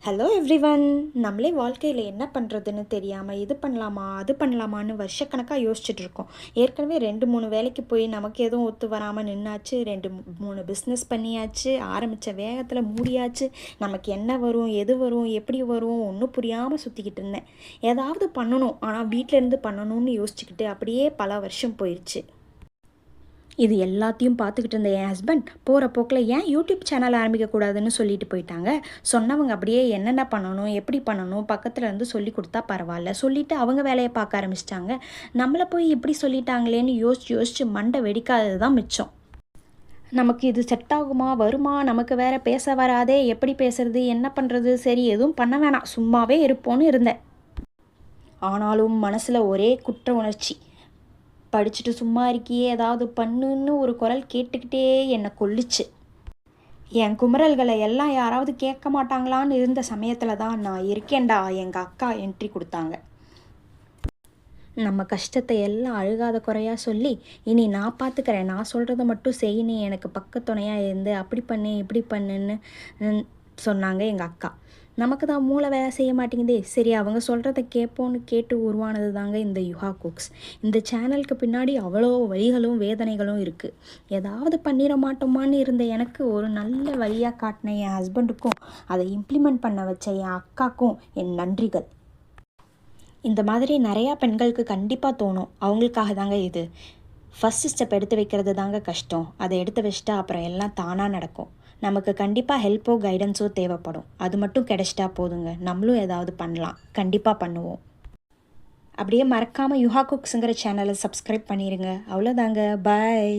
Hello everyone. நம்மளே வாழ்க்கையில் என்ன பண்ணுறதுன்னு தெரியாமல் இது பண்ணலாமா அது பண்ணலாமான்னு வருஷக்கணக்காக யோசிச்சுட்ருக்கோம். ஏற்கனவே 2-3 வேலைக்கு போய் நமக்கு எதுவும் ஒத்து வராமல் நின்னாச்சு. 2-3 பிஸ்னஸ் பண்ணியாச்சு. ஆரம்பித்த வேகத்தில் மூடியாச்சு. நமக்கு என்ன வரும், எது வரும், எப்படி வரும் ஒன்றும் புரியாமல் சுற்றிக்கிட்டு இருந்தேன். ஏதாவது பண்ணணும், ஆனால் வீட்டிலேருந்து பண்ணணும்னு யோசிச்சுக்கிட்டு அப்படியே பல வருஷம் போயிடுச்சு. இது எல்லாத்தையும் பார்த்துக்கிட்டு இருந்த என் ஹஸ்பண்ட் போகிற போக்கில் ஏன் யூடியூப் சேனல் ஆரம்பிக்கக்கூடாதுன்னு சொல்லிட்டு போயிட்டாங்க. சொன்னவங்க அப்படியே என்னென்ன பண்ணணும், எப்படி பண்ணணும் பக்கத்தில் இருந்து சொல்லி கொடுத்தா பரவாயில்ல சொல்லிவிட்டு அவங்க வேலையை பார்க்க ஆரம்பிச்சிட்டாங்க. நம்மளை போய் இப்படி சொல்லிட்டாங்களேன்னு யோசிச்சு மண்டை வெடிக்காதது தான் மிச்சம். நமக்கு இது செட் ஆகுமா, வருமா, நமக்கு வேற பேச வராதே, எப்படி பேசுறது, என்ன பண்ணுறது, சரி எதுவும் பண்ண வேணாம் சும்மாவே இருப்போன்னு இருந்தேன். ஆனாலும் மனசில் ஒரே குற்ற உணர்ச்சி. படிச்சுட்டு சும்மா இருக்கியே ஏதாவது பண்ணுன்னு ஒரு குரல் கேட்டுக்கிட்டே என்னை கொல்லிச்சு. என் குமரல்களை எல்லாம் யாராவது கேட்க மாட்டாங்களான்னு இருந்த சமயத்தில் தான் நான் இருக்கேன்டா எங்கள் அக்கா என்ட்ரி கொடுத்தாங்க. நம்ம கஷ்டத்தை எல்லாம் அழுகாத குறையாக சொல்லி, இனி நான் பார்த்துக்கிறேன், நான் சொல்கிறத மட்டும் செய்யணும், எனக்கு பக்கத்துணையாக இருந்து அப்படி பண்ணு இப்படி பண்ணுன்னு சொன்னாங்க எங்கள் அக்கா. நமக்கு தான் மூளை வேலை செய்ய மாட்டேங்குதே, சரி அவங்க சொல்கிறத கேட்போன்னு கேட்டு உருவானது தாங்க இந்த யுஹா குக்ஸ். இந்த சேனலுக்கு பின்னாடி அவ்வளோ வழிகளும் வேதனைகளும் இருக்குது. ஏதாவது பண்ணிட மாட்டோமான்னு இருந்த எனக்கு ஒரு நல்ல வழியாக காட்டின என் ஹஸ்பண்டுக்கும் அதை இம்ப்ளிமெண்ட் பண்ண வச்ச என் அக்காக்கும் என் நன்றிகள். இந்த மாதிரி நிறையா பெண்களுக்கு கண்டிப்பாக தோணும். அவங்களுக்காக தாங்க இது. ஃபஸ்ட்டு ஸ்டெப் எடுத்து வைக்கிறது தாங்க கஷ்டம். அதை எடுத்து வச்சிட்டா அப்புறம் எல்லாம் தானாக நடக்கும். நமக்கு கண்டிப்பாக ஹெல்ப்போ கைடன்ஸோ தேவைப்படும். அது மட்டும் கிடைச்சிட்டா போதுங்க, நம்மளும் ஏதாவது பண்ணலாம். கண்டிப்பாக பண்ணுவோம். அப்படியே மறக்காமல் யுஹா குக்ஸுங்கிற சேனலை சப்ஸ்கிரைப் பண்ணிடுங்க. அவ்வளோதாங்க. பாய்.